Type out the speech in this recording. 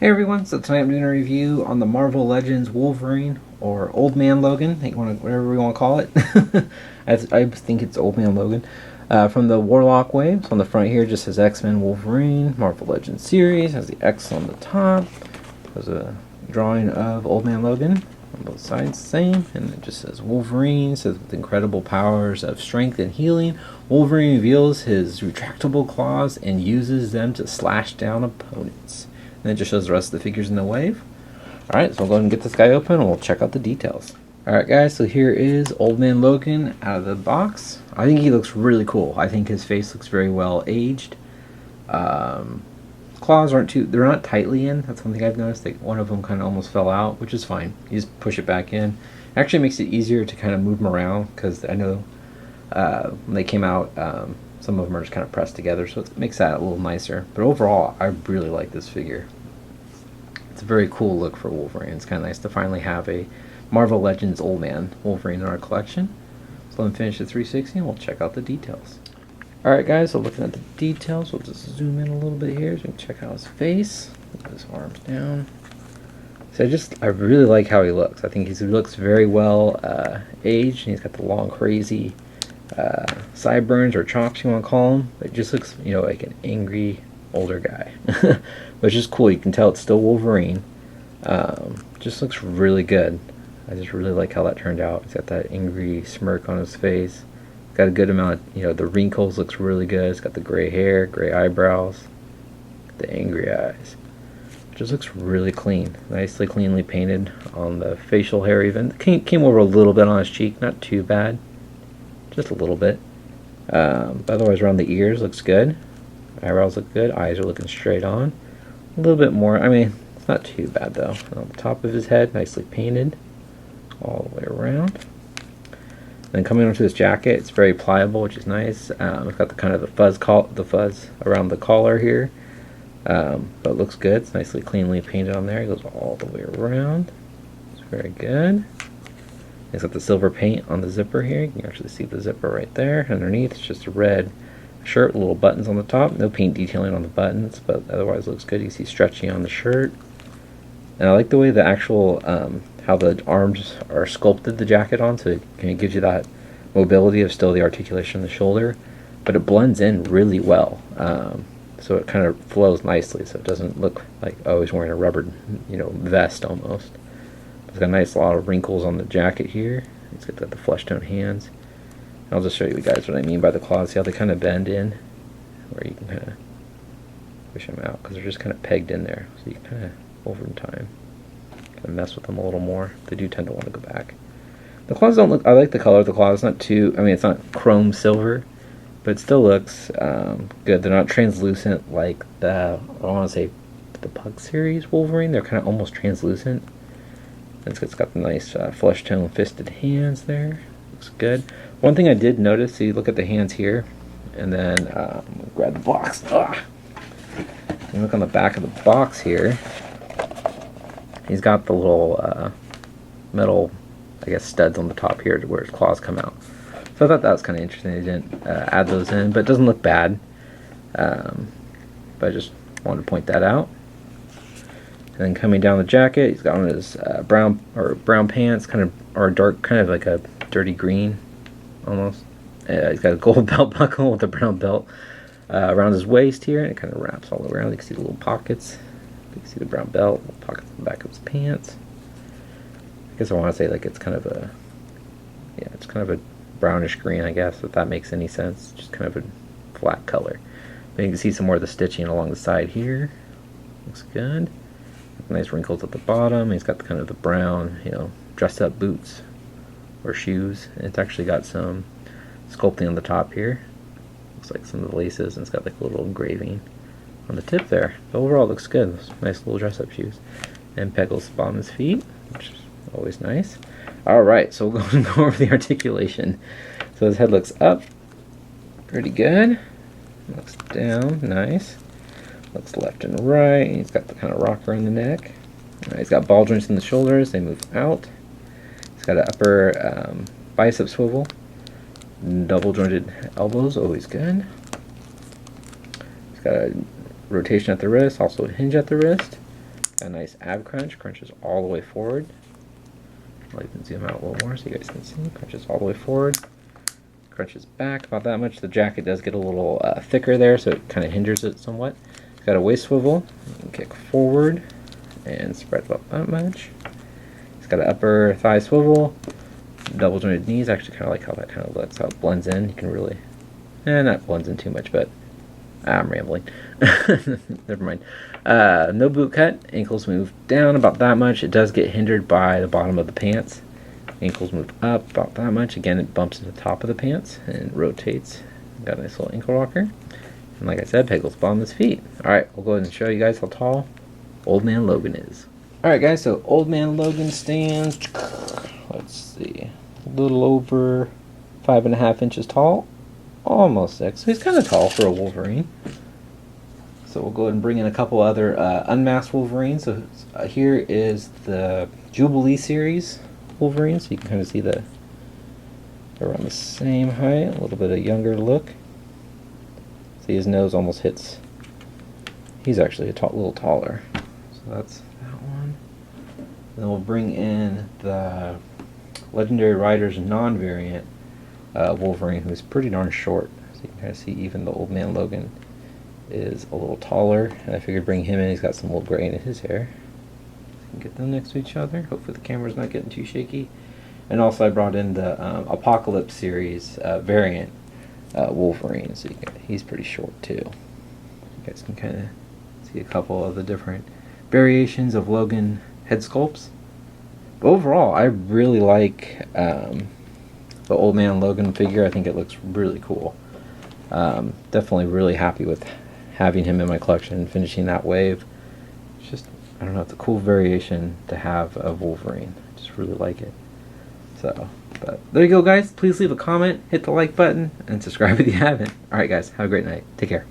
Hey everyone, so tonight I'm doing a review on the Marvel Legends Wolverine, or Old Man Logan, whatever we want to call it. I think it's Old Man Logan. From the Warlock wave. So on the front here it just says X-Men Wolverine, Marvel Legends series, has the X on the top. There's a drawing of Old Man Logan on both sides, same, and it just says Wolverine, says with incredible powers of strength and healing, Wolverine reveals his retractable claws and uses them to slash down opponents. And it just shows the rest of the figures in the wave. Alright, so we'll go ahead and get this guy open and we'll check out the details. Alright guys, so here is Old Man Logan out of the box. I think he looks really cool. I think his face looks very well aged. Claws they're not tightly in. That's one thing I've noticed. One of them kind of almost fell out, which is fine. You just push it back in. Actually makes it easier to kind of move them around, because I know when they came out, some of them are just kind of pressed together, so it makes that a little nicer. But overall, I really like this figure. It's a very cool look for Wolverine. It's kind of nice to finally have a Marvel Legends Old Man Wolverine in our collection. So let me finish the 360 and we'll check out the details. Alright guys, so looking at the details, we'll just zoom in a little bit here so we can check out his face. Put his arms down. So I really like how he looks. I think he looks very well aged, and he's got the long crazy sideburns or chops, you want to call them. It just looks, like an angry older guy, which is cool. You can tell it's still Wolverine. Just looks really good. I just really like how that turned out. He's got that angry smirk on his face. He's got a good amount of, the wrinkles looks really good. He's got the gray hair, gray eyebrows, the angry eyes. Just looks really clean, nicely cleanly painted on the facial hair. Even came over a little bit on his cheek, not too bad. Just a little bit. But otherwise around the ears looks good. Eyebrows look good. Eyes are looking straight on. A little bit more. I mean, it's not too bad though. On the top of his head, nicely painted all the way around. And then coming onto his jacket, it's very pliable, which is nice. It's got the kind of the fuzz around the collar here. But it looks good. It's nicely cleanly painted on there. It goes all the way around. It's very good. It's got the silver paint on the zipper here. You can actually see the zipper right there. Underneath, it's just a red shirt, little buttons on the top. No paint detailing on the buttons, but otherwise looks good. You see stretchy on the shirt. And I like the way the actual, how the arms are sculpted the jacket on, so it kind of gives you that mobility of still the articulation of the shoulder. But it blends in really well. So it kind of flows nicely, so it doesn't look like, oh, he's wearing a rubber, vest almost. It's got a nice lot of wrinkles on the jacket here. It's got the flesh tone hands. And I'll just show you guys what I mean by the claws. See how they kind of bend in? Where you can kind of push them out, because they're just kind of pegged in there. So you kind of, over time, kind of mess with them a little more. They do tend to want to go back. The claws don't look, I like the color of the claws. It's not too, it's not chrome silver, but it still looks good. They're not translucent like I want to say the Pug series Wolverine. They're kind of almost translucent. It's got the nice flesh tone fisted hands there. Looks good. One thing I did notice, so you look at the hands here, and then grab the box. You look on the back of the box here. He's got the little metal, studs on the top here to where his claws come out. So I thought that was kind of interesting. They didn't add those in, but it doesn't look bad. But I just wanted to point that out. And then coming down the jacket, he's got on his brown pants, or dark, kind of like a dirty green, almost. He's got a gold belt buckle with a brown belt around his waist here, and it kind of wraps all around. You can see the little pockets. You can see the brown belt, little pockets on the back of his pants. I guess I want to say it's kind of a, it's kind of a brownish green, I guess, if that makes any sense. Just kind of a flat color. But you can see some more of the stitching along the side here. Looks good. Nice wrinkles at the bottom. He's got kind of the brown, dressed up boots or shoes. And it's actually got some sculpting on the top here. Looks like some of the laces, and it's got a little engraving on the tip there. But overall, it looks good. Nice little dress up shoes. And pegals the bottom of his feet, which is always nice. Alright, so we'll go over the articulation. So his head looks up. Pretty good. Looks down. Nice. Looks left and right. He's got the kind of rocker in the neck. He's got ball joints in the shoulders. They move out. He's got an upper bicep swivel. Double jointed elbows. Always good. He's got a rotation at the wrist. Also a hinge at the wrist. Got a nice ab crunch. Crunches all the way forward. I'll even zoom out a little more so you guys can see. Crunches all the way forward. Crunches back about that much. The jacket does get a little thicker there, so it kind of hinders it somewhat. It's got a waist swivel. You can kick forward and spread about that much. It's got an upper thigh swivel. Double jointed knees. I actually kind of like how that kind of looks, how it blends in. You can really, not blends in too much, but I'm rambling. Never mind. No boot cut. Ankles move down about that much. It does get hindered by the bottom of the pants. Ankles move up about that much. Again, it bumps to the top of the pants and rotates. Got a nice little ankle rocker. And like I said, Peggle's bottom of his feet. Alright, we'll go ahead and show you guys how tall Old Man Logan is. Alright guys, so Old Man Logan stands, let's see, a little over 5.5 inches tall. Almost 6. So he's kind of tall for a Wolverine. So we'll go ahead and bring in a couple other unmasked Wolverines. So here is the Jubilee series Wolverine. So you can kind of see they're around the same height. A little bit of younger look. See, his nose almost hits. He's actually a little taller. So that's that one. Then we'll bring in the Legendary Riders non-variant Wolverine, who's pretty darn short. So you can kind of see even the Old Man Logan is a little taller. And I figured bring him in. He's got some little gray in his hair. So you can get them next to each other. Hopefully the camera's not getting too shaky. And also I brought in the Apocalypse series variant Wolverine. So he's pretty short too. You guys can kind of see a couple of the different variations of Logan head sculpts. But overall, I really like the Old Man Logan figure. I think it looks really cool. Definitely really happy with having him in my collection and finishing that wave. It's just, I don't know, it's a cool variation to have of Wolverine. I just really like it. So, but there you go guys. Please leave a comment, hit the like button, and subscribe if you haven't. Alright guys, have a great night. Take care.